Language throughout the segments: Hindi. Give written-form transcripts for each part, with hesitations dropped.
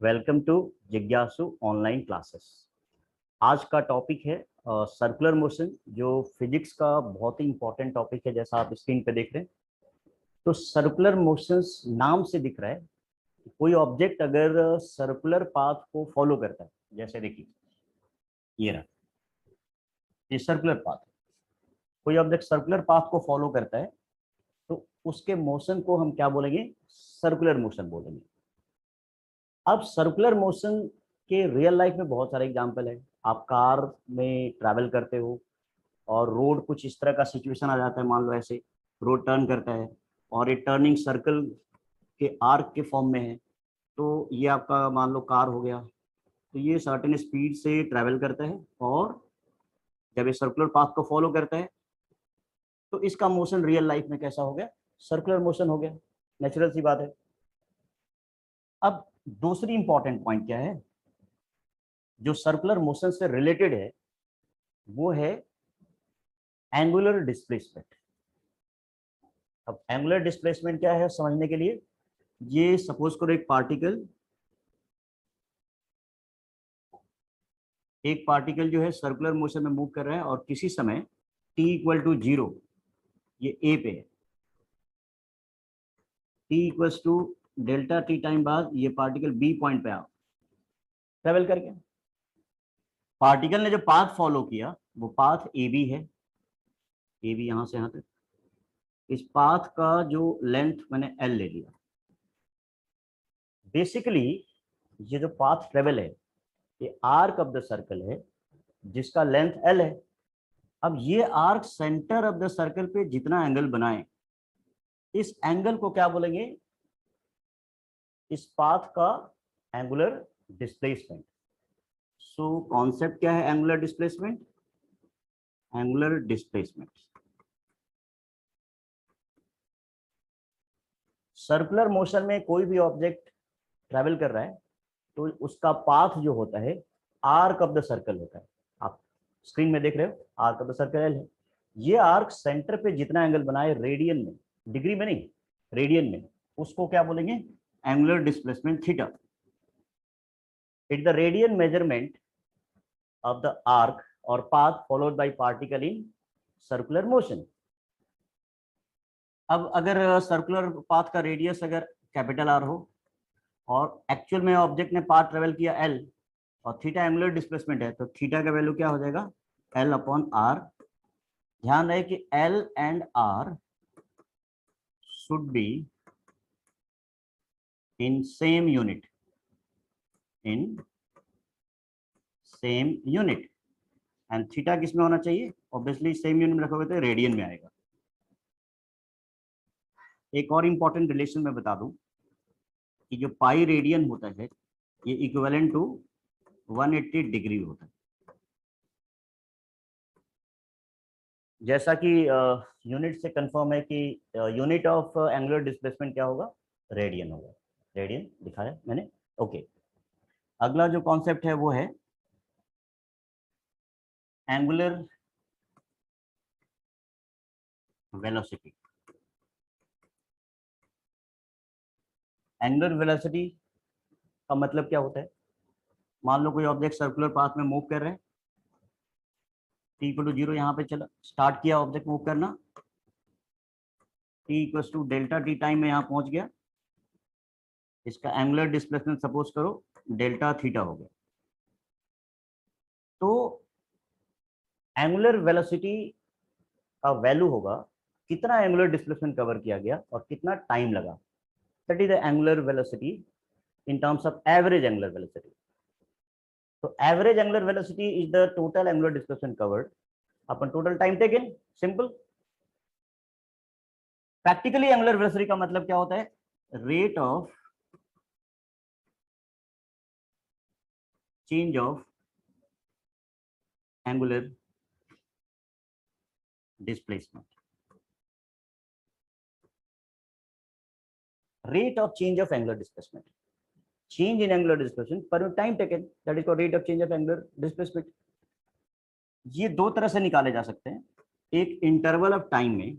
वेलकम टू जिज्ञासु ऑनलाइन क्लासेस। आज का टॉपिक है सर्कुलर मोशन, जो फिजिक्स का बहुत ही इंपॉर्टेंट टॉपिक है, जैसा आप स्क्रीन पे देख रहे हैं। तो सर्कुलर मोशंस नाम से दिख रहा है कि कोई ऑब्जेक्ट अगर सर्कुलर पाथ को फॉलो करता है, जैसे देखिए ये रहा, ये सर्कुलर पाथ। कोई ऑब्जेक्ट सर्कुलर पाथ को फॉलो करता है तो उसके मोशन को हम क्या बोलेंगे? सर्कुलर मोशन बोलेंगे। अब सर्कुलर मोशन के रियल लाइफ में बहुत सारे एग्जांपल है। आप कार में ट्रैवल करते हो और रोड कुछ इस तरह का सिचुएशन आ जाता है, मान लो ऐसे रोड टर्न करता है और ये टर्निंग सर्कल के आर्क के फॉर्म में है, तो ये आपका मान लो कार हो गया। तो ये सर्टेन स्पीड से ट्रैवल करता है और जब ये सर्कुलर पाथ को फॉलो करता है तो इसका मोशन रियल लाइफ में कैसा हो गया? सर्कुलर मोशन हो गया। नेचुरल सी बात है। अब दूसरी इंपॉर्टेंट पॉइंट क्या है जो सर्कुलर मोशन से रिलेटेड है, वो है एंगुलर डिस्प्लेसमेंट। अब एंगुलर डिस्प्लेसमेंट क्या है समझने के लिए, ये सपोज करो एक पार्टिकल जो है सर्कुलर मोशन में मूव कर रहा है और किसी समय t इक्वल टू 0 ये a पे है। t equal to delta T time बाद ये पार्टिकल b पॉइंट पे आ ट्रेवल करके, पार्टिकल ने जो पाथ फॉलो किया वो पाथ ए बी है। ए बी यहां से यहां तक, इस पाथ का जो लेंथ मैंने l ले लिया। बेसिकली ये जो पाथ ट्रेवल है ये आर्क ऑफ द सर्कल है जिसका लेंथ l है। अब ये arc centre of the circle पे जितना एंगल बनाए, इस एंगल को क्या बोलेंगे? इस पाथ का एंगुलर डिस्प्लेसमेंट। सो कॉन्सेप्ट क्या है angular displacement? Angular displacement circular motion में कोई भी ऑब्जेक्ट ट्रैवल कर रहा है तो उसका पाथ जो होता है आर्क ऑफ द सर्कल होता है। आप स्क्रीन में देख रहे हो arc of the circle L है। ये आर्क सेंटर पे जितना एंगल बनाए रेडियन में, डिग्री में नहीं, रेडियन में, उसको क्या बोलेंगे? Angular displacement theta. It the radian measurement of the arc और path followed by particle in circular motion. अब अगर सर्कुलर पाथ का रेडियस अगर कैपिटल आर हो और एक्चुअल में ऑब्जेक्ट ने पाथ ट्रेवल किया एल और थीटा एंगुलर डिस्प्लेसमेंट है, तो थीटा का वैल्यू क्या हो जाएगा? L upon R. ध्यान रहे कि L and R should be in same unit, in same unit. And theta किस में होना चाहिए? ऑब्वियसली सेम यूनिट में रखोगे तो रेडियन में आएगा। एक और इंपॉर्टेंट रिलेशन में बता दूं कि जो पाई रेडियन होता है ये इक्विवेलेंट टू 180 डिग्री होता है। जैसा कि यूनिट से कंफर्म है कि यूनिट ऑफ एंगुलर डिस्प्लेसमेंट क्या होगा? रेडियन होगा। रेडियन दिखाया मैंने। ओके, अगला जो कॉन्सेप्ट है वो है एंगुलर वेलोसिटी। एंगुलर वेलोसिटी का मतलब क्या होता है? मान लो कोई ऑब्जेक्ट सर्कुलर पाथ में मूव कर रहे हैं, t इक्वल टू 0 यहाँ पे चला, स्टार्ट किया ऑब्जेक्ट मूव करना, t equal to delta T time में यहाँ पहुंच गया। इसका एंगुलर डिस्प्लेसमेंट सपोज करो डेल्टा थीटा हो गया। तो एंगुलर वेलोसिटी का वैल्यू होगा कितना एंगुलर डिस्प्लेसमेंट कवर किया गया और कितना टाइम लगा। That is the angular velocity in terms of average angular velocity. तो average angular velocity is the total angular displacement covered upon total time taken. Simple. Practically angular velocity का मतलब क्या होता है? Rate of change of angular displacement. rate of change of angular displacement, change in angular displacement per time taken, that is called rate of change of angular displacement। ये दो तरह से निकाले जा सकते हैं, एक इंटरवल ऑफ टाइम में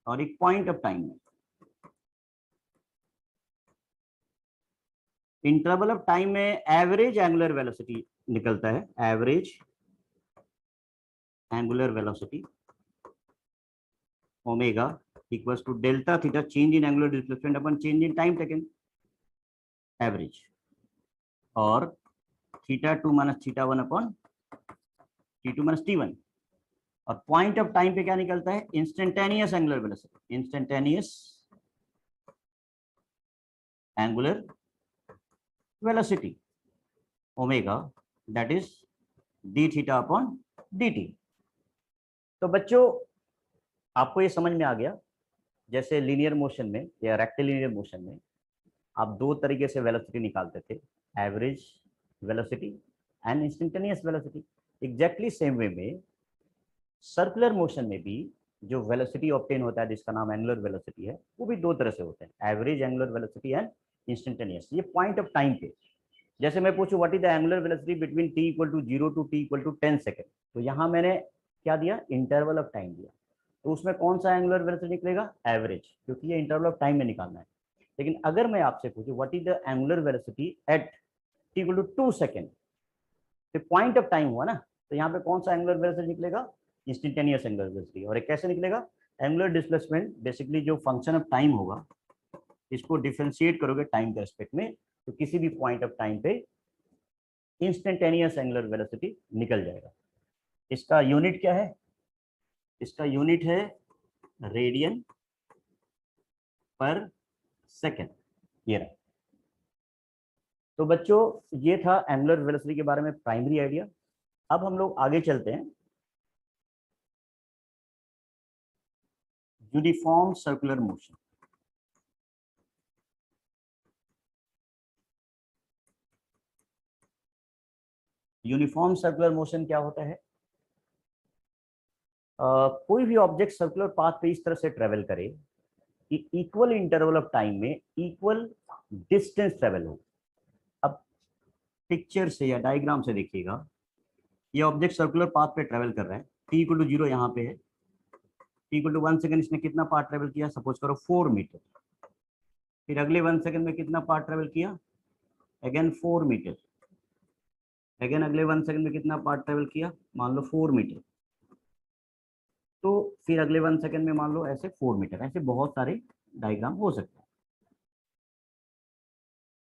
और एक पॉइंट ऑफ टाइम में। इंटरवल ऑफ टाइम में एवरेज एंगुलर वेलोसिटी निकलता है, average angular velocity omega equals to delta theta change in angular displacement upon change in time taken average, और theta 2 minus theta 1 upon T2 minus T1। और पॉइंट ऑफ टाइम पे क्या निकलता है, instantaneous angular velocity, instantaneous angular velocity omega that is d theta upon d t. तो बच्चों आपको ये समझ में आ गया, जैसे लीनियर मोशन में या रेक्टिलिनियर मोशन में आप दो तरीके से वेलोसिटी निकालते थे, average velocity and instantaneous velocity. Exactly same way में सर्कुलर मोशन में भी जो वेलोसिटी ऑब्टेन होता है जिसका नाम एंगुलर वेलोसिटी है, वो भी दो तरह से होते हैं, average angular velocity and instantaneous. ये पॉइंट ऑफ टाइम पे, जैसे मैं पूछूं what is the angular velocity between t equal to 0 to t equal to 10 second, तो यहाँ मैंने क्या दिया, इंटरवल ऑफ टाइम दिया, तो उसमें कौन सा एंगुलर वेलोसिटी निकलेगा, एवरेज, क्योंकि ये इंटरवल ऑफ टाइम में निकालना है। लेकिन अगर मैं आपसे पूछूं what is the angular velocity at t equal to 2 second, तो पॉइंट ऑफ टाइम हुआ ना, तो यहाँ पे कौन सा एंगुलर वेलोसिटी निकलेगा, इंस्टेंटेनियस एंगुलर वेलोसिटी। और एक कैसे निकलेगा, एंगुलर डिस्प्लेसमेंट बेसिकली जो फंक्शन ऑफ टाइम होगा, इसको डिफरेंशिएट करोगे टाइम के रेस्पेक्ट में, तो किसी भी पॉइंट ऑफ टाइम पे इंस्टेंटेनियस एंगुलर वेलोसिटी निकल जाएगा। इसका यूनिट क्या है, इसका यूनिट है रेडियन पर सेकेंड, ये रहा। तो बच्चों ये था एंगुलर वेलोसिटी के बारे में प्राइमरी आइडिया। अब हम लोग आगे चलते हैं, uniform circular motion. Uniform circular motion क्या होता है, कोई भी ऑब्जेक्ट सर्कुलर पाथ पे इस तरह से ट्रेवल करे कि इक्वल इंटरवल ऑफ टाइम में इक्वल डिस्टेंस ट्रेवल हो। अब पिक्चर से या डायग्राम से देखिएगा, ये ऑब्जेक्ट सर्कुलर पाथ पे ट्रेवल कर रहा है, t इक्वल टू 0 यहाँ पे है, t इक्वल टू 1 सेकंड इसने कितना पार्ट ट्रेवल किया, सपोज करो 4 मीटर, फिर अगले 1 सेकंड में कितना पार्ट ट्रेवल किया, अगेन 4 मीटर, अगेन अगले 1 सेकंड में कितना पार्ट ट्रेवल किया, मान लो 4 मीटर, तो फिर अगले 1 सेकंड में मान लो ऐसे 4 मीटर, ऐसे बहुत सारे डायग्राम हो सकते हैं।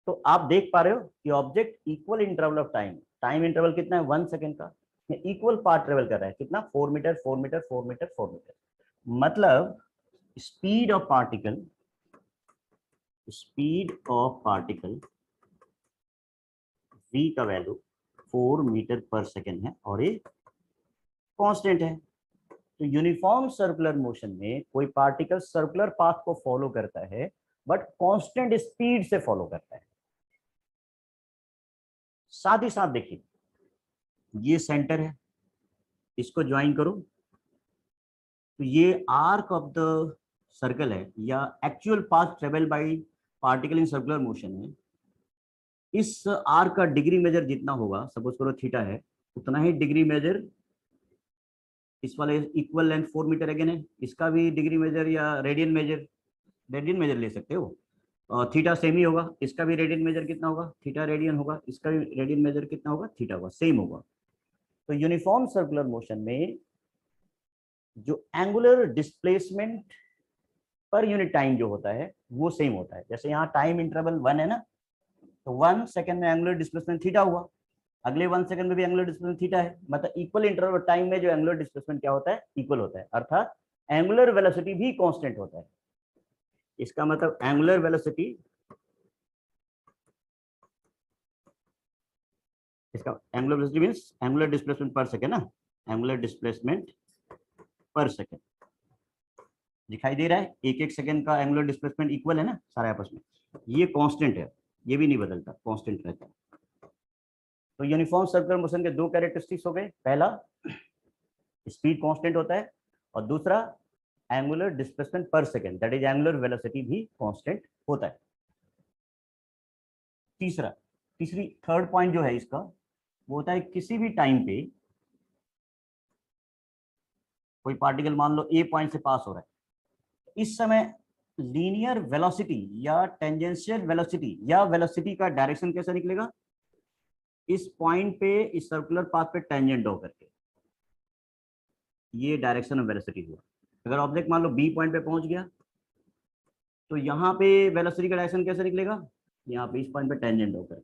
तो आप देख पा रहे हो कि object equal interval of time, time interval कितना है 1 सेकंड का, इक्वल पार्ट ट्रेवल कर रहा है, कितना 4 मीटर 4 मीटर 4 मीटर 4 मीटर। मतलब speed of particle, speed of particle v का वैल्यू 4 मीटर पर सेकेंड है और ये कांस्टेंट है। तो यूनिफॉर्म सर्कुलर मोशन में कोई पार्टिकल सर्कुलर पाथ को फॉलो करता है बट कांस्टेंट स्पीड से फॉलो करता है। साथ ही साथ देखिए ये सेंटर है, इसको ज्वाइन करो, तो ये आर्क ऑफ द सर्कल है या actual path travel by particle in circular motion है। इस आर्क का डिग्री मेजर जितना होगा, सपोज करो थीटा है, उतना ही डिग्री मेजर इस वाले इक्वल लेंथ 4 मीटर अगेन है, इसका भी डिग्री मेजर या रेडियन मेजर ले सकते हो। और थीटा सेम ही होगा, इसका भी रेडियन मेजर कितना होगा, थीटा रेडियन होगा, इसका भी रेडियन मेजर कितना होगा, थीटा होगा, सेम होगा। तो यूनिफॉर्म सर्कुलर मोशन में जो angular displacement per unit time जो होता है वो सेम होता है। जैसे यहाँ टाइम इंटरवल 1 है ना, तो 1 सेकंड में एंगुलर डिस्प्लेसमेंट थीटा हुआ, अगले 1 सेकंड में भी एंगुलर डिस्प्लेसमेंट थीटा है। मतलब इक्वल इंटरवल टाइम में जो एंगुलर डिस्प्लेसमेंट क्या होता है, इक्वल होता है, अर्थात एंगुलर वेलोसिटी भी कांस्टेंट होता है। इसका मतलब एंगुलर वेलोसिटी, इसका angular velocity means angular displacement पर सेकंड ना, एंगुलर डिस्प्लेसमेंट पर सेकंड दिखाई दे रहा है, एक एक सेकंड का एंगुलर डिस्प्लेसमेंट इक्वल है ना सारे आपस में, ये कांस्टेंट है, ये भी नहीं बदलता, कांस्टेंट रहता है। तो यूनिफॉर्म सर्कुलर मोशन के दो कैरेक्टरिस्टिक्स हो गए, पहला स्पीड कांस्टेंट होता है और दूसरा एंगुलर डिस्प्लेसमेंट पर second that is angular velocity भी कांस्टेंट होता है। थर्ड पॉइंट जो है इसका वो होता है किसी भी टाइम पे कोई पार्टिकल मान लो ए पॉइंट से पास हो रहा है, इस समय लीनियर वेलोसिटी या टेंजेंशियल वेलोसिटी या वेलोसिटी का डायरेक्शन कैसा निकलेगा, इस पॉइंट पे इस सर्कुलर पाथ पे टेंजेंट हो करके, ये डायरेक्शन ऑफ वेलोसिटी हुआ। अगर ऑब्जेक्ट मान लो बी पॉइंट पे पहुंच गया तो यहाँ पे वेलोसिटी का डायरेक्शन कैसे निकलेगा, यहाँ पे इस पॉइंट पे टेंजेंट होकर,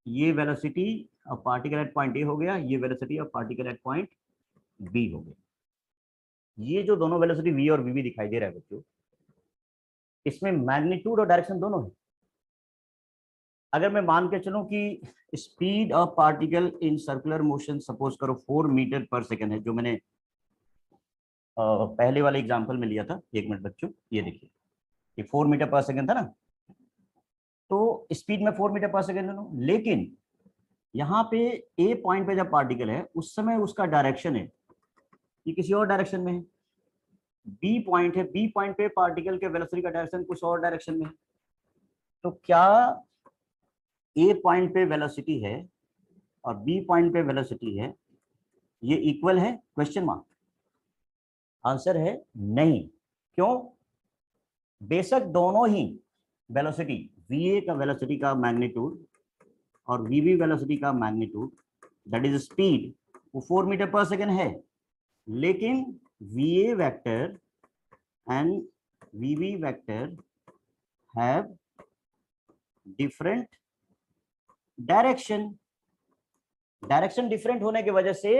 ये velocity of particle at point A हो गया, ये velocity of particle at point B हो गया। ये जो दोनों वेलोसिटी वी और वीबी दिखाई दे रहा है बच्चों, इसमें मैग्नीट्यूड और डायरेक्शन दोनों है। अगर मैं मान के चलूं कि speed of particle in circular motion suppose करो 4 मीटर पर सेकेंड है, जो मैंने पहले वाले एग्जांपल में लिया था, 1 मिनट बच्चों, ये देखिए ये 4 मीटर पर सेकेंड था ना, तो स्पीड में 4 मीटर पर सेकेंड लूं, लेकिन यहाँ पे ए पॉइंट पे जब पार्टिकल है उस समय उसका डायरेक्शन है ये किसी और डायरेक्शन में है, बी पॉइंट है, बी पॉइंट पे पार्टिकल के वेलोसिटी का डायरेक्शन कुछ और डायरेक्शन में है। तो क्या ए पॉइंट पे वेलोसिटी है और बी पॉइंट पे वेलोसिटी है, ये इक्वल है, क्वेश्चन मार्क। आंसर है नहीं। क्यों? बेशक दोनों ही वेलोसिटी, वीए का वेलोसिटी का मैग्नीट्यूड और वीबी वेलोसिटी का मैग्नीट्यूड दैट इज स्पीड, वो 4 मीटर पर सेकेंड है, लेकिन VA vector and VB vector have different direction. Direction different होने की वजह से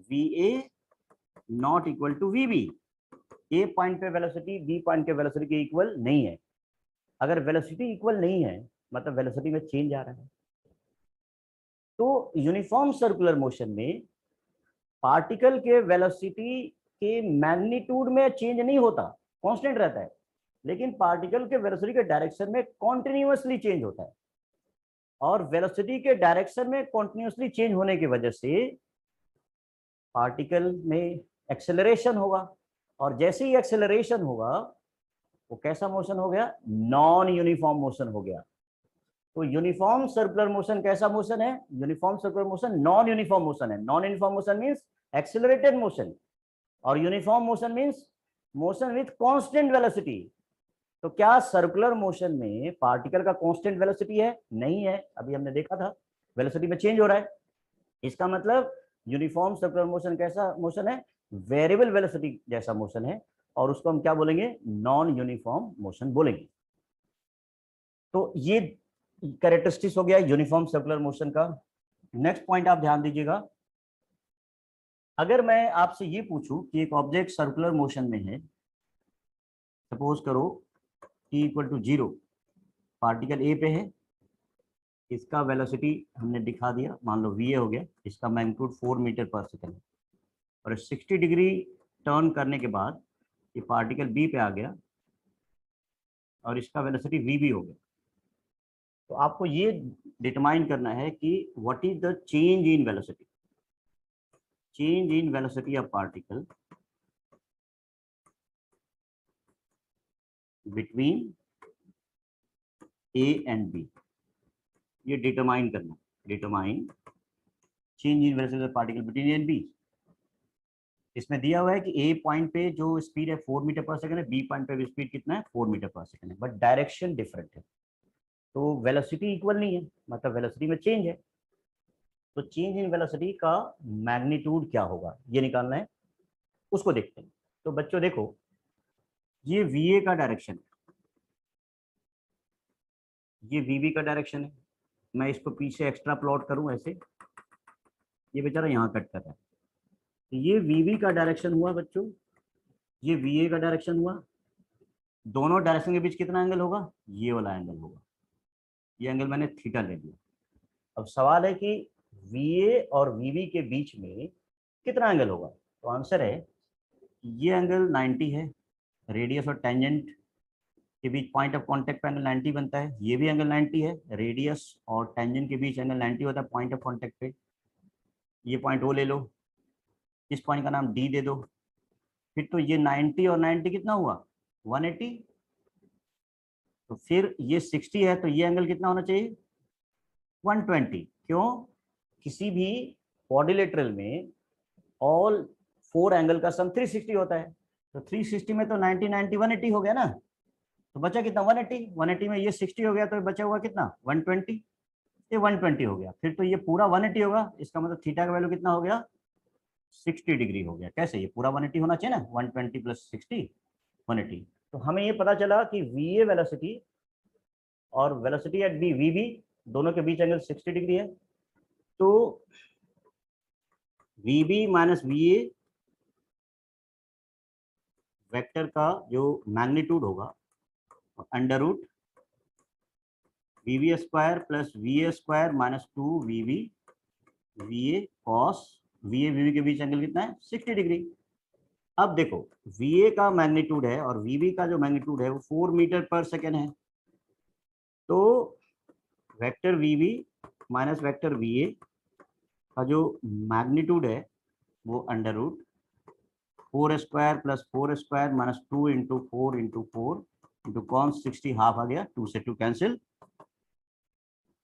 VA not equal to VB, A point पे वेलोसिटी बी पॉइंट के वेलोसिटी के इक्वल नहीं है। अगर वेलोसिटी इक्वल नहीं है मतलब वेलोसिटी में चेंज आ रहा है। तो यूनिफॉर्म सर्कुलर मोशन में पार्टिकल के वेलोसिटी के मैग्नीट्यूड में चेंज नहीं होता, कांस्टेंट रहता है, लेकिन पार्टिकल के वेलोसिटी के डायरेक्शन में कॉन्टिन्यूसली चेंज होता है। और वेलोसिटी के डायरेक्शन में कॉन्टिन्यूसली चेंज होने की वजह से पार्टिकल में एक्सेलरेशन होगा, और जैसे ही एक्सेलरेशन होगा वो कैसा मोशन हो गया, नॉन यूनिफॉर्म मोशन हो गया। तो यूनिफॉर्म सर्कुलर मोशन कैसा मोशन है, uniform circular motion non uniform motion है। Non uniform motion means accelerated motion, और uniform motion means motion with constant velocity. तो क्या सर्कुलर मोशन में पार्टिकल का कांस्टेंट वेलोसिटी है? नहीं है, अभी हमने देखा था वेलोसिटी में चेंज हो रहा है। इसका मतलब यूनिफॉर्म सर्कुलर मोशन कैसा मोशन है, वेरिएबल वेलोसिटी जैसा मोशन है, और उसको हम क्या बोलेंगे, नॉन यूनिफॉर्म मोशन बोलेंगे। तो ये कैरेक्टरिस्टिक्स हो गया यूनिफॉर्म सर्कुलर मोशन का। नेक्स्ट पॉइंट आप ध्यान दीजिएगा, अगर मैं आपसे ये पूछूं कि एक ऑब्जेक्ट सर्कुलर मोशन में है, सपोज करो t equal to 0, particle A पे है, इसका वेलोसिटी हमने दिखा दिया, मान लो va हो गया, इसका मैग्नीट्यूड 4 मीटर पर सेकेंड है, और 60 डिग्री टर्न करने के बाद ये पार्टिकल बी पे आ गया और इसका वेलोसिटी vb हो गया। तो आपको ये डिटरमाइन करना है कि what is the change in velocity, change in velocity of particle between A and B, ये डिटरमाइन करना, determine change in velocity of particle between A and B. इसमें दिया हुआ है कि ए पॉइंट पे जो स्पीड है 4 मीटर पर सेकंड है, बी पॉइंट पे भी स्पीड कितना है, 4 मीटर पर सेकंड है, बट डायरेक्शन डिफरेंट है। तो वेलोसिटी इक्वल नहीं है, मतलब वेलोसिटी में चेंज है। तो चेंज इन वेलोसिटी का मैग्नीट्यूड क्या होगा ये निकालना है, उसको देखते हैं। तो बच्चों देखो, ये वीए का डायरेक्शन है, ये वीबी का डायरेक्शन है। मैं इसको पीछे एक्स्ट्रा प्लॉट करूं ऐसे, ये बेचारा यहाँ कट कर रहा है, तो ये वीबी का डायरेक्शन हुआ बच्चों, ये वीए का डायरेक्शन हुआ। दोनों डायरेक्शन के बीच कितना एंगल होगा, ये वाला एंगल होगा, ये एंगल मैंने थीटा ले लिया। अब सवाल है कि वीए और वीबी के बीच में कितना एंगल होगा, तो आंसर है ये एंगल 90 है, रेडियस और टेंजेंट के बीच पॉइंट ऑफ कांटेक्ट पे एंगल 90 बनता है, ये भी एंगल 90 है, रेडियस और टेंजेंट के बीच एंगल 90 होता है पॉइंट ऑफ कांटेक्ट पे। ये पॉइंट ओ ले लो, इस पॉइंट का नाम डी दे दो, फिर तो ये 90 और 90 कितना हुआ, 180। तो फिर ये 60 है, तो ये एंगल कितना होना चाहिए, 120। क्यों? किसी भी क्वाड्रिलेटरल में ऑल 4 एंगल का सम 360 होता है, तो 360 में तो 90 90 180 हो गया ना, तो बचा कितना 180, 180 में ये 60 हो गया तो बचा हुआ कितना 120, ये 120 हो गया। फिर तो ये पूरा 180 होगा, इसका मतलब थीटा का वैल्यू कितना हो गया 60 डिग्री हो गया। कैसे, ये पूरा 180 होना चाहिए ना, 120 प्लस 60 180। तो हमें ये पता चला कि वी ए वेलोसिटी और velocity at B V B दोनों के बीच एंगल 60 डिग्री है। तो V B minus V A vector का जो मैग्नीट्यूड होगा under root V B square plus V A square minus 2 V A cos V A के बीच एंगल कितना है 60 डिग्री। अब देखो वी ए का मैग्नीट्यूड है और वी बी का जो मैग्नीट्यूड है वो 4 मीटर पर सेकेंड है। तो vector V B minus vector V A का जो मैग्नीट्यूड है वो under root 4 square plus 4 square minus 2 into 4 into cos 60 half आ गया, 2 से 2 कैंसिल,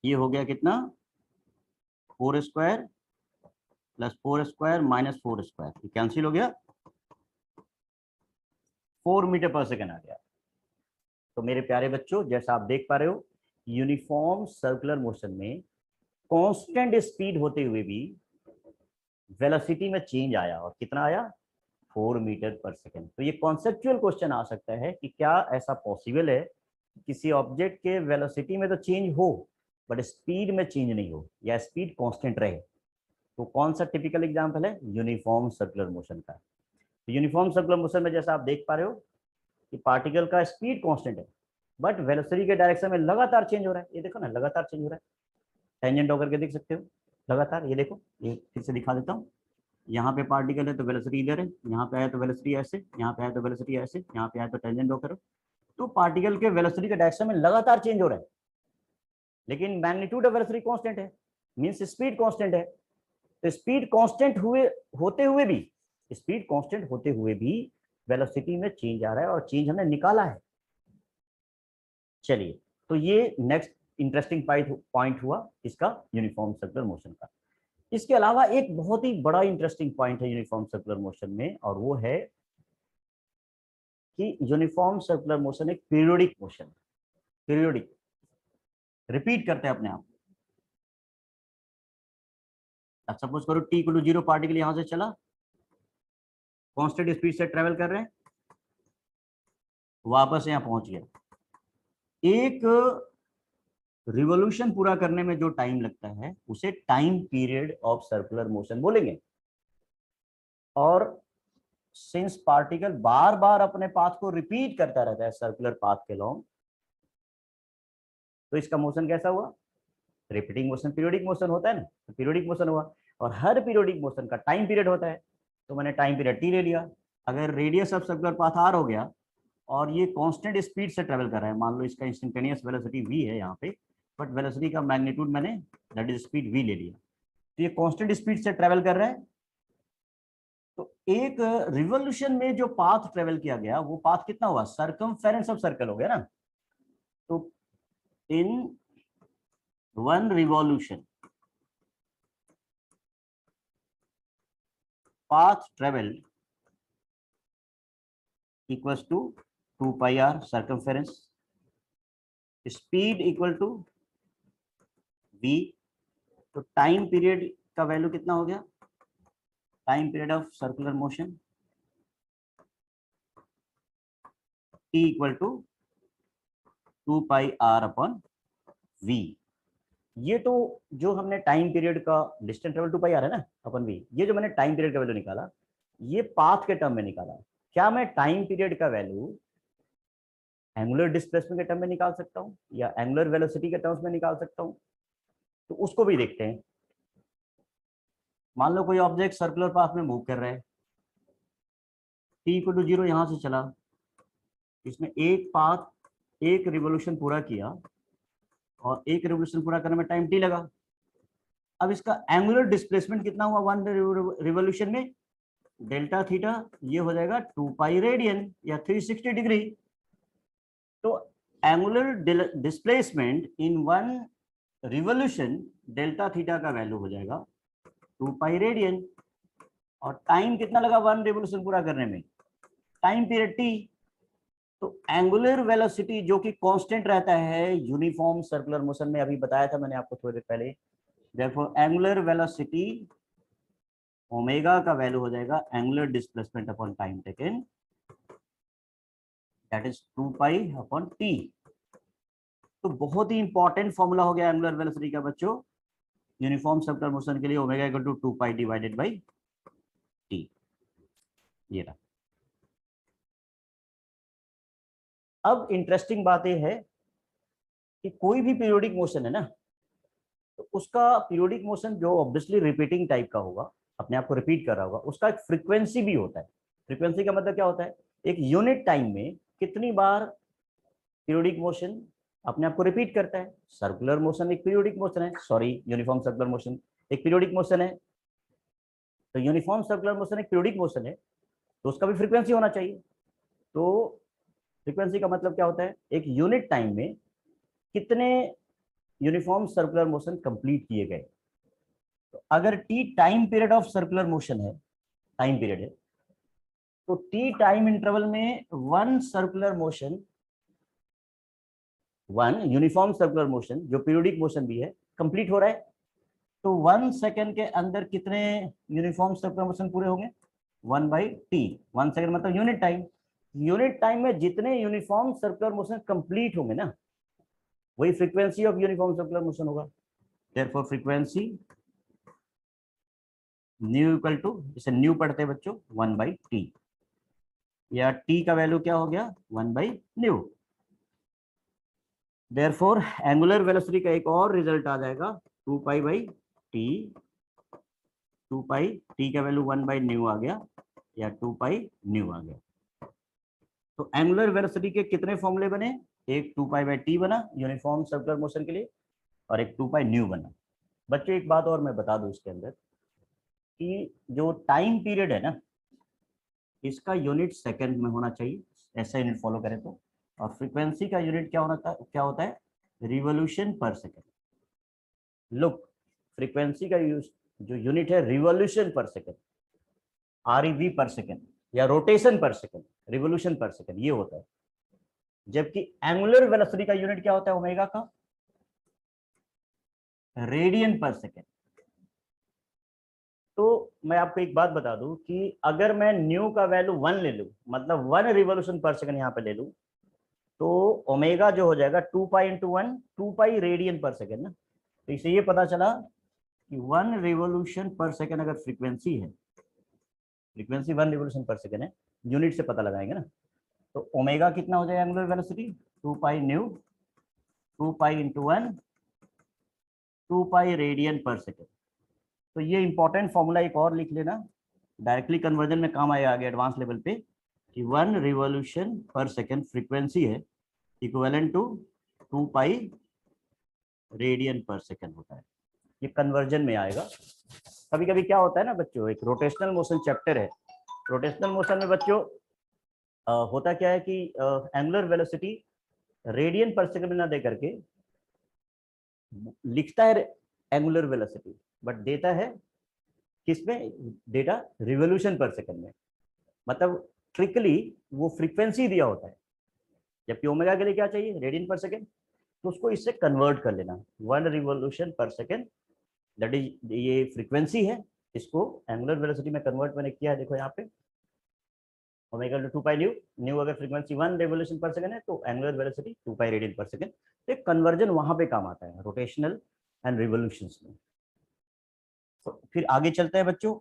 ये हो गया कितना 4 square plus 4 square minus 4 square cancel हो गया, 4 मीटर पर सेकेंड आ गया। तो मेरे प्यारे बच्चों जैसा आप देख पा रहे हो यूनिफॉर्म सर्कुलर मोशन में कांस्टेंट स्पीड होते हुए भी वेलोसिटी में चेंज आया, और कितना आया 4 मीटर पर सेकेंड। तो ये कॉन्सेप्चुअल क्वेश्चन आ सकता है कि क्या ऐसा पॉसिबल है किसी ऑब्जेक्ट के वेलोसिटी में तो चेंज हो बट स्पीड में चेंज नहीं हो, या स्पीड कांस्टेंट रहे। तो कौन सा टिपिकल एग्जांपल है यूनिफॉर्म सर्कुलर मोशन का। तो यूनिफॉर्म सर्कुलर मोशन में जैसा आप देख पा रहे हो कि पार्टिकल का स्पीड कांस्टेंट है बट वेलोसिटी के डायरेक्शन में लगातार चेंज हो रहा है। ये देखो ना लगातार चेंज हो रहा है, टेंजेंट होकर के देख सकते हो लगातार। ये देखो, ये फिर से दिखा देता हूँ, यहाँ पे पार्टिकल है तो वेलोसिटी इधर है, यहाँ पे आया तो वेलोसिटी ऐसे, यहाँ पे आया तो वेलोसिटी ऐसे, यहाँ पे आया तो टेंजेंट होकर। तो पार्टिकल के वेलोसिटी के डायरेक्शन में लगातार चेंज हो रहा है, लेकिन मैग्नीट्यूड ऑफ वेलोसिटी कांस्टेंट है, मींस स्पीड कांस्टेंट है। तो स्पीड कांस्टेंट होते हुए भी वेलोसिटी में चेंज आ रहा है, और चेंज हमने निकाला है। चलिए, तो ये नेक्स्ट इंटरेस्टिंग पॉइंट हुआ इसका यूनिफॉर्म सर्कुलर मोशन का। इसके अलावा एक बहुत ही बड़ा इंटरेस्टिंग पॉइंट है यूनिफॉर्म सर्कुलर मोशन में, और वो है कि यूनिफॉर्म सर्कुलर मोशन एक पीरियोडिक मोशन, पीरियोडिक रिपीट करते हैं अपने आप। अब सपोज करो टी इक्वल टू 0 पार्टिकल यहां से चला, कांस्टेंट स्पीड से ट्रेवल कर रहे हैं, वापस यहां पहुंच गया। एक रिवॉल्यूशन पूरा करने में जो टाइम लगता है उसे time period of circular motion बोलेंगे। और सिंस पार्टिकल बार बार अपने पाथ को रिपीट करता रहता है सर्कुलर पाथ के लॉन्ग, तो इसका मोशन कैसा हुआ रिपीटिंग मोशन, पीरियोडिक मोशन होता है ना, तो पीरियोडिक मोशन हुआ। और हर पीरियोडिक मोशन का टाइम पीरियड होता है, तो मैंने टाइम पीरियड टी ले लिया। अगर radius of circular path R हो गया और ये कांस्टेंट स्पीड से ट्रेवल कर रहा है, मान लो इसका इंस्टेंटेनियस वेलोसिटी v है यहाँ पे, बट वेलोसिटी का मैग्नीट्यूड मैंने दैट इज स्पीड v ले लिया, तो ये कांस्टेंट स्पीड से ट्रेवल कर रहा है। तो एक रिवॉल्यूशन में जो पाथ ट्रेवल किया गया वो पाथ कितना हुआ सर्कमफेरेंस ऑफ सर्कल हो गया ना। तो in one revolution path travel equals to 2 pi r circumference, speed equal to v। तो टाइम पीरियड का वैल्यू कितना हो गया, time period of circular motion t equal to 2 pi r upon v। ये तो जो हमने टाइम पीरियड का डिस्टेंस ट्रेवल 2 पाई r है ना अपन v, ये जो मैंने टाइम पीरियड का वैल्यू निकाला ये पाथ के टर्म में निकाला। क्या मैं टाइम पीरियड का वैल्यू एंगुलर डिस्प्लेसमेंट के टर्म में निकाल सकता हूँ या एंगुलर वेलोसिटी के टर्म्स में निकाल सकता हूँ? तो उसको भी देखते हैं। मान लो कोई ऑब्जेक्ट सर्कुलर पाथ में मूव कर रहा है, t इक्वल टू 0 यहां से चला, इसने एक पाथ एक रिवोल्यूशन पूरा किया और एक रिवोल्यूशन पूरा करने में टाइम t लगा। अब इसका एंगुलर डिस्प्लेसमेंट कितना हुआ वन रिवोल्यूशन में, डेल्टा थीटा, ये हो जाएगा 2 पाई रेडियन या 360 डिग्री। तो angular displacement in one revolution delta theta का वैल्यू हो जाएगा 2 पाई रेडियन, और टाइम कितना लगा वन रिवोल्यूशन पूरा करने में टाइम पीरियड टी, तो एंगुलर वेलोसिटी जो कि कांस्टेंट रहता है यूनिफॉर्म सर्कुलर मोशन में, अभी बताया था मैंने आपको थोड़ी देर पहले। देखो एंगुलर वेलोसिटी ओमेगा का वैल्यू हो जाएगा angular displacement upon time taken, that is 2 pi upon T. तो बहुत ही इंपॉर्टेंट फॉर्मूला हो गया एंगुलर वेलोसिटी का बच्चों, यूनिफॉर्म सर्कुलर मोशन के लिए omega equal to 2 pi divided by T. ये रहा। अब इंटरेस्टिंग बात यह है कि कोई भी पीरियोडिक मोशन है ना, तो उसका पीरियोडिक मोशन जो ऑब्वियसली रिपीटिंग टाइप का होगा, अपने आप को रिपीट कर रहा होगा, उसका एक फ्रीक्वेंसी भी होता है। फ्रीक्वेंसी का मतलब क्या होता है, एक यूनिट टाइम में कितनी बार पीरियोडिक मोशन अपने आप को रिपीट करता है। सर्कुलर मोशन एक पीरियोडिक मोशन है, सॉरी यूनिफॉर्म सर्कुलर मोशन एक पीरियोडिक मोशन है। तो यूनिफॉर्म सर्कुलर मोशन एक पीरियोडिक मोशन है, तो उसका भी फ्रीक्वेंसी होना चाहिए। तो फ्रीक्वेंसी का मतलब क्या होता है, एक यूनिट टाइम में कितने यूनिफॉर्म सर्कुलर मोशन कंप्लीट किए गए। तो अगर T time period of circular motion है, टाइम पीरियड है, तो टी टाइम इंटरवल में one circular motion, one uniform circular motion जो पीरियोडिक मोशन भी है, कंप्लीट हो रहा है। तो 1 सेकेंड के अंदर कितने यूनिफॉर्म सर्कुलर मोशन पूरे होंगे, 1 बाई टी। 1 सेकेंड मतलब यूनिट टाइम। यूनिट टाइम में जितने यूनिफॉर्म सर्कुलर मोशन कंप्लीट होंगे ना, वही frequency of uniform circular motion होगा। Therefore frequency nu equal to, इसे न्यू पढ़ते हैं बच्चों, 1 बाई टी, या टी का वैल्यू क्या हो गया, 1 by nu. Therefore angular velocity का एक और रिजल्ट आ जाएगा, 2 pi by T, 2 pi T का वैल्यू 1 बाई न्यू आ गया, या 2 पाई न्यू आ गया। तो एंगुलर वेलोसिटी के कितने फॉर्मूले बने, एक 2 पाई बाई टी बना यूनिफॉर्म सर्कुलर मोशन के लिए, और एक 2 पाई न्यू बना। बच्चों एक बात और मैं बता दूं इसके अंदर, कि जो टाइम पीरियड है ना, इसका यूनिट सेकंड में होना चाहिए, ऐसा यूनिट फॉलो करें तो। और फ्रीक्वेंसी का यूनिट क्या होता है, रिवोल्यूशन पर सेकंड। लुक, फ्रीक्वेंसी का जो यूनिट है रिवोल्यूशन पर सेकंड, ReV पर सेकंड, या रोटेशन पर सेकंड, रिवोल्यूशन पर सेकंड ये होता है। जबकि एंगुलर वेलोसिटी का यूनिट क्या होता है ओमेगा का, रेडियन पर सेकंड। तो मैं आपको एक बात बता दूं कि अगर मैं न्यू का वैल्यू 1 ले लूं, मतलब 1 रिवोल्यूशन पर सेकंड यहां पे ले लूं, तो ओमेगा जो हो जाएगा 2 पाई इंटू 1, 2 पाई रेडियन पर सेकंड ना। तो इससे ये पता चला कि 1 रिवोल्यूशन पर सेकंड अगर फ्रीक्वेंसी है, फ्रीक्वेंसी 1 रिवोल्यूशन पर सेकंड है, यूनिट से पता लगाएंगे ना, तो ओमेगा कितना हो जाएगा angular velocity, 2 pi new, 2 pi into 1, 2 pi radian पर सेकंड। तो ये इंपॉर्टेंट फॉर्मूला एक और लिख लेना, डायरेक्टली कन्वर्जन में काम आएगा आगे एडवांस लेवल पे, कि 1 रिवोल्यूशन पर सेकंड फ्रीक्वेंसी है इक्विवेलेंट टू 2 पाई रेडियन पर सेकंड होता है। ये कन्वर्जन में आएगा। कभी कभी क्या होता है ना बच्चों, एक रोटेशनल मोशन चैप्टर है, रोटेशनल मोशन में बच्चों होता क्या है कि एंगुलर वेलोसिटी रेडियन पर सेकंड में ना दे करके लिखता है एंगुलर वेलोसिटी, बट देता है किसमें, डेटा रिवोल्यूशन पर सेकंड में। मतलब ट्रिकली वो फ्रीक्वेंसी दिया होता है, जबकि ओमेगा के लिए क्या चाहिए, रेडियन पर सेकंड। तो उसको इससे कन्वर्ट कर लेना, 1 रिवोल्यूशन पर सेकंड, दैट इज ये फ्रीक्वेंसी है, इसको एंगुलर वेलोसिटी में कन्वर्ट मैंने किया है। देखो यहाँ पे omega to 2 pi nu, nu अगर फ्रीक्वेंसी 1 रिवोल्यूशन पर सेकंड है, तो एंगुलर वेलोसिटी 2 पाई रेडियन पर सेकंड। तो कन्वर्जन वहां पे काम आता है, रोटेशनल एंड रिवोल्यूशंस में। तो फिर आगे चलते हैं बच्चों।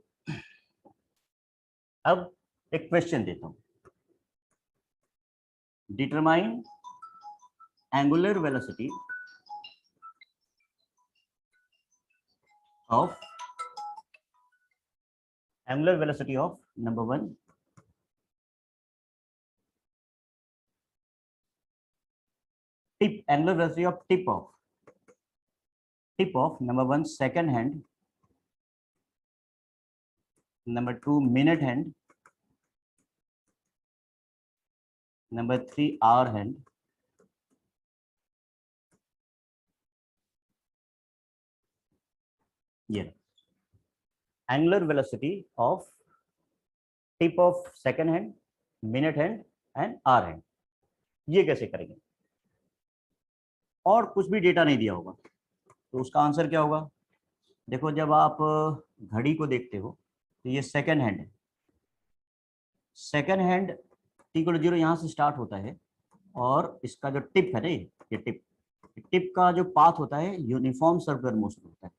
अब एक क्वेश्चन देता हूं, determine angular velocity of number 1 tip, angular velocity of tip of number 1 second hand, number 2 minute hand, number 3 hour hand, ये angular velocity of tip of second hand, minute hand and hour hand. ये कैसे करेंगे? और कुछ भी डेटा नहीं दिया होगा तो उसका आंसर क्या होगा? देखो, जब आप घड़ी को देखते हो तो ये सेकेंड हैंड है। सेकेंड हैंड t=0 यहाँ से स्टार्ट होता है और इसका जो टिप है ना, ये टिप का जो पाथ होता है यूनिफॉर्म सर्कुलर मोशन होता है।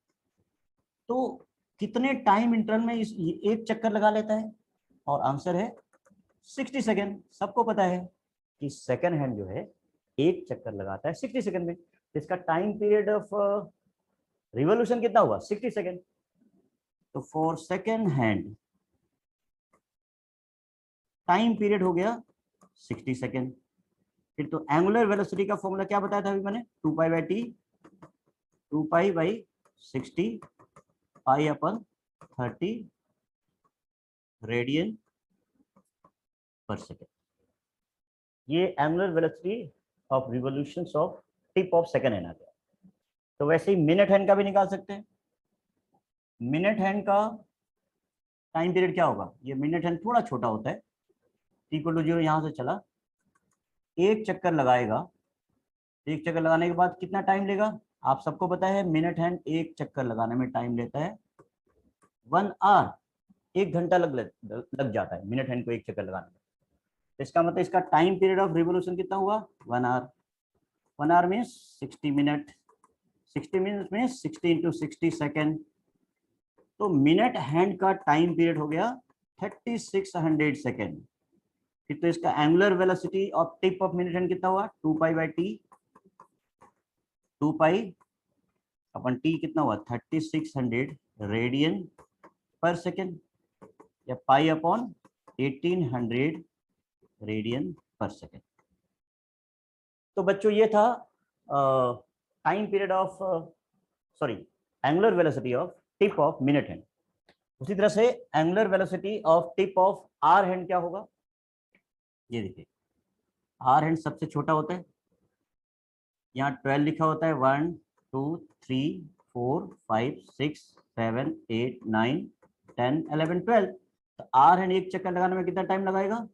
तो कितने टाइम इंटरवल में ये एक चक्कर लगा लेता है? और आंसर है 60 सेकेंड। सबको पता है कि सेकेंड हैंड जो है एक चक्कर लगाता है 60 सेकेंड में। इसका टाइम पीरियड ऑफ रिवॉल्यूशन कितना हुआ? 60 सेकेंड। तो for second hand time period हो गया 60 सेकेंड। फिर तो एंगुलर वेलोसिटी का फॉर्मूला क्या बताया था अभी मैंने? 2π/t, 2π/60 π/30 radian per second. ये angular velocity of revolutions of tip of second hand आ गया। तो वैसे ही मिनट हैंड का भी निकाल सकते हैं। मिनट हैंड का टाइम पीरियड क्या होगा? ये मिनट हैंड थोड़ा छोटा होता है। t=0 यहाँ से चला, एक चक्कर लगाएगा। एक चक्कर लगाने के बाद कितना टाइम लेगा? आप सबको पता है मिनट हैंड एक चक्कर लगाने में टाइम लेता है 1 आवर। 1 घंटा लग जाता है मिनट हैंड को एक चक्कर लगाने में। तो इसका मतलब इसका टाइम पीरियड ऑफ रिवॉल्यूशन कितना हुआ? 1 hour. 1 hour means 60 minute. 60 minute means 60 into 60 second. तो मिनट हैंड का टाइम पीरियड हो गया 3600 सेकेंड। फिर तो इसका angular velocity of tip of minute hand कितना हुआ? 2π/t। 2π/t कितना हुआ? 3600 रेडियन पर सेकेंड, या π/1800 रेडियन पर सेकेंड। तो बच्चों ये था time period of angular velocity of tip of minute hand. उसी तरह से angular velocity of tip of hour hand क्या होगा? ये देखिए, आवर हैंड सबसे छोटा होता है, यहाँ 12 लिखा होता है। 1 2 3 4 5 6 7 8 9 10 11 12। तो आवर हैंड एक चक्कर लगाने में कितना टाइम लगाएगा?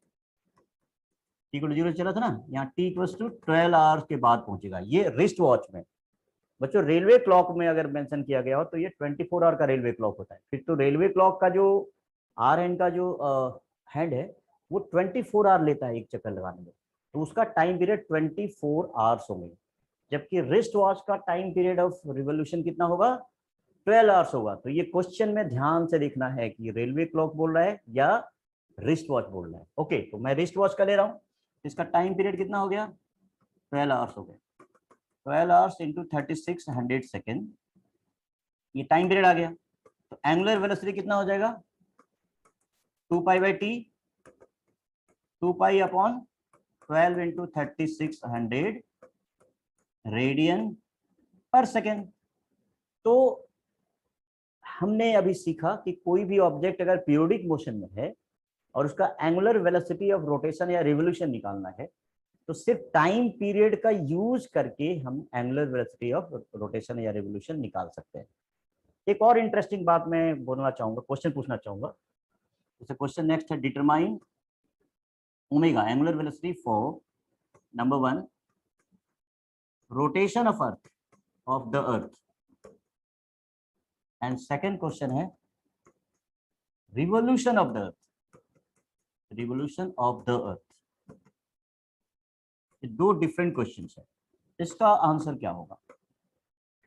t=0 चला था ना, यहाँ t=12 आवर्स के बाद पहुंचेगा। ये रिस्ट वॉच में। बच्चों रेलवे क्लॉक में अगर मेंशन किया गया हो तो ये 24 आवर का रेलवे क्लॉक होता है। फिर तो रेलवे क्लॉक का जो आवर हैंड का जो हैंड है वो 24 आवर लेता है एक चक्कर लगाने में। तो उसका टाइम पीरियड 24 आवर्स होंगे। जबकि रिस्ट वॉच का टाइम पीरियड ऑफ रिवॉल्यूशन कितना होगा? 12 आवर्स होगा। तो ये क्वेश्चन में ध्यान से देखना है कि रेलवे क्लॉक बोल रहा है या रिस्ट वॉच बोल रहा है। ओके, तो मैं रिस्ट वॉच का ले रहा हूँ। इसका टाइम पीरियड कितना हो गया? 12 आवर्स हो गए। 12 आवर्स इंटू 3600 सेकेंड, ये टाइम पीरियड आ गया। तो एंगुलर वेलोसिटी कितना हो जाएगा? 2π/t, 2π/12 into 3600 radian per second. तो हमने अभी सीखा कि कोई भी ऑब्जेक्ट अगर पीरियोडिक मोशन में है और उसका एंगुलर वेलोसिटी ऑफ रोटेशन या रिवोल्यूशन निकालना है तो सिर्फ टाइम पीरियड का यूज करके हम एंगुलर वेलोसिटी ऑफ रोटेशन या रिवोल्यूशन निकाल सकते हैं। एक और इंटरेस्टिंग बात मैं बोलना चाहूंगा, क्वेश्चन पूछना चाहूंगा। जैसे क्वेश्चन नेक्स्ट है, determine omega angular velocity for number 1 rotation of the earth and second question है रिवोल्यूशन ऑफ द अर्थ। दो डिफरेंट क्वेश्चंस है, इसका आंसर क्या होगा?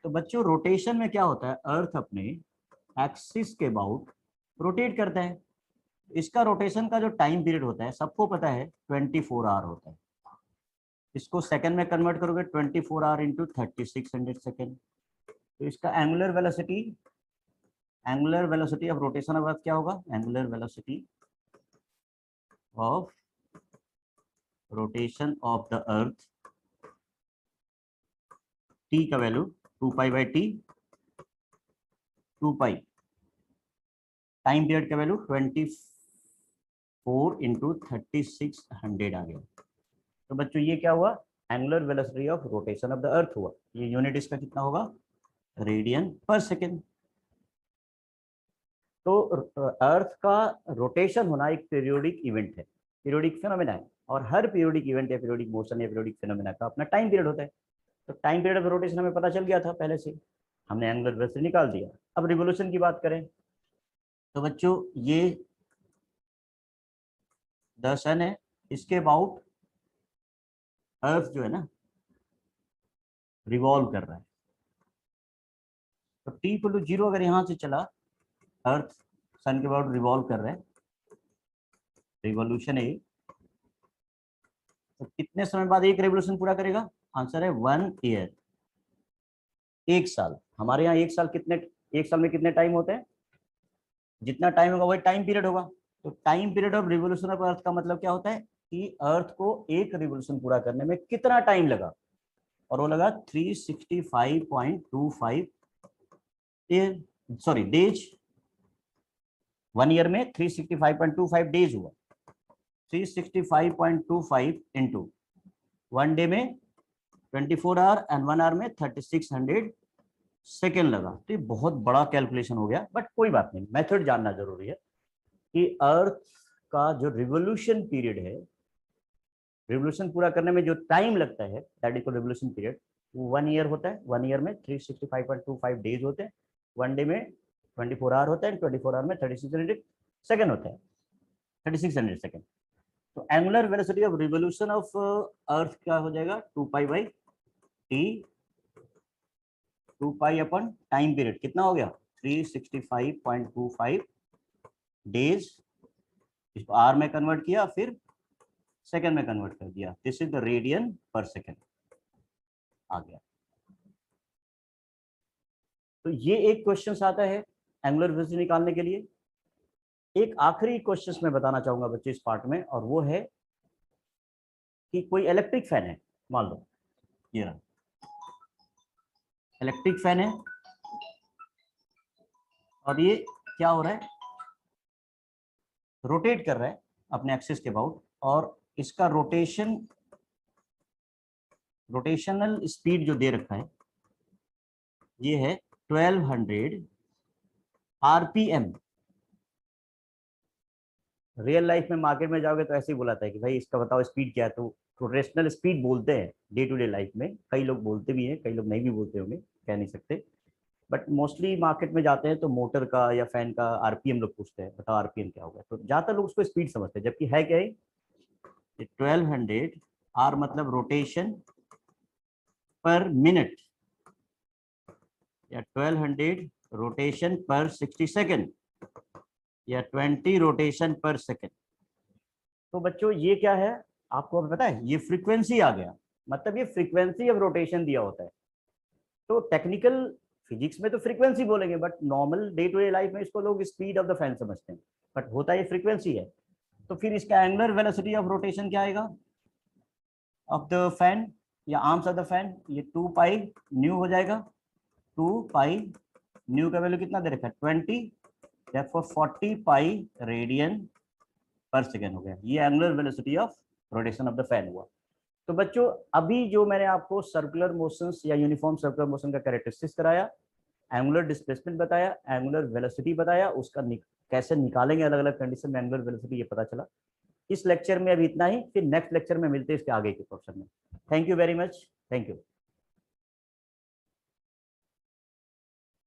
तो बच्चों रोटेशन में क्या होता है? अर्थ अपने एक्सिस के अबाउट रोटेट करता है। इसका रोटेशन का जो टाइम पीरियड होता है सबको पता है 24 आवर होता है। इसको सेकंड में कन्वर्ट करोगे 24 आवर इंटू 3600 सेकेंड। तो इसका angular velocity of rotation of earth क्या होगा? Angular velocity of rotation of the earth, t का वैल्यू 2π/t, 2π टाइम पीरियड का वैल्यू 24 इंटू 3600 आ गया। तो बच्चों ये क्या हुआ? Angular velocity of rotation of the earth हुआ। ये यूनिट इसका कितना होगा? Radian per second. तो अर्थ का रोटेशन होना एक पीरियोडिक इवेंट है। पीरियोडिक फिनोमेना है, और हर पीरियोडिक इवेंट या पीरियोडिक मोशन या पीरियोडिक फिनोमेना का अपना टाइम पीरियड होता है। तो टाइम पीरियड ऑफ रोटेशन हमें पता चल गया था पहले से, हमने एंगुलर वेलोसिटी निकाल दिया। अब रिवोल्यूशन की बात करें तो बच्चों ये द सन है, इसके अबाउट अर्थ जो है ना रिवॉल्व कर रहा है। तो टी इक्वल टू 0 अगर यहाँ से चला, अर्थ सन के अबाउट रिवॉल्व कर रहा है, रिवॉल्यूशन है, तो कितने समय बाद एक रिवॉल्यूशन पूरा करेगा? आंसर है 1 ईयर, 1 साल। हमारे यहाँ 1 साल कितने, 1 साल में कितने टाइम होते हैं? जितना टाइम होगा वही टाइम पीरियड होगा। तो time period of revolution of earth का मतलब क्या होता है कि अर्थ को एक रिवोल्यूशन पूरा करने में कितना टाइम लगा, और वो लगा 365.25 डेज। 1 ईयर में 365.25 डेज हुआ, 365.25 इंटू 1 डे में 24 आवर एंड 1 आवर में 3600 सेकेंड लगा। तो ये बहुत बड़ा कैलकुलेशन हो गया, बट कोई बात नहीं, मेथड जानना जरूरी है कि अर्थ का जो रिवोल्यूशन पीरियड है, रिवोल्यूशन पूरा करने में जो टाइम लगता है दैट इज रिवोल्यूशन पीरियड, वो 1 ईयर होता है। 1 ईयर में 365.25 डेज होते हैं, 1 डे में 24 आवर होता है, 24 आवर में 3600 सेकेंड होता है, 3600 सेकेंड। तो angular velocity of revolution of earth क्या हो जाएगा? 2π/t, 2π अपन टाइम पीरियड कितना हो गया? 365.25 डेज। इसको आर में कन्वर्ट किया, फिर सेकेंड में कन्वर्ट कर दिया। This is the radian per second आ गया। तो ये एक क्वेश्चन आता है एंगुलर वेलोसिटी निकालने के लिए। एक आखिरी क्वेश्चन मैं बताना चाहूंगा बच्चे इस पार्ट में, और वो है कि कोई इलेक्ट्रिक फैन है, मान लो ये रहा इलेक्ट्रिक फैन है, और ये क्या हो रहा है? रोटेट कर रहा है अपने एक्सिस के अबाउट, और इसका रोटेशनल स्पीड जो दे रखा है ये है 1200 आरपीएम। रियल लाइफ में मार्केट में जाओगे तो ऐसे ही बुलाता है कि भाई इसका बताओ स्पीड क्या है, तो रोटेशनल स्पीड बोलते हैं डे टू डे लाइफ में। कई लोग बोलते भी हैं, कई लोग नहीं भी बोलते होंगे, कह नहीं सकते, बट मोस्टली मार्केट में जाते हैं तो मोटर का या फैन का आरपीएम लोग पूछते हैं, बताओ आरपीएम क्या होगा। तो ज्यादातर लोग उसको स्पीड समझते हैं, जबकि है क्या है 1200 आर मतलब रोटेशन पर मिनट, या 1200 रोटेशन पर 60 सेकेंड, या 20 रोटेशन पर सेकेंड। तो बच्चों ये क्या है आपको पता है? ये फ्रीक्वेंसी आ गया, मतलब ये फ्रीक्वेंसी ऑफ रोटेशन दिया होता है। तो टेक्निकल फिजिक्स में तो फ्रीक्वेंसी बोलेंगे, but normal day to day life में इसको लोग स्पीड ऑफ द फैन समझते हैं, बट होता ये फ्रीक्वेंसी है। तो फिर इसका एंगुलर वेलोसिटी ऑफ रोटेशन क्या आएगा ऑफ द फैन या आर्म्स ऑफ द फैन? ये 2π न्यू हो जाएगा। 2π न्यू का वैल्यू कितना दे रखा है? 20, therefore 40π रेडियन पर सेकेंड हो गया। ये angular velocity of rotation of the fan हुआ। तो बच्चों अभी जो मैंने आपको सर्कुलर मोशंस या यूनिफॉर्म सर्कुलर मोशन का कैरेक्टरिस्टिक्स कराया, एंगुलर डिस्प्लेसमेंट बताया, एंगुलर वेलोसिटी बताया, उसका कैसे निकालेंगे अलग अलग कंडीशन में एंगुलर वेलोसिटी, ये पता चला। इस लेक्चर में अभी इतना ही, फिर नेक्स्ट लेक्चर में मिलते हैं इसके आगे के क्वेश्चन में। Thank you very much, thank you.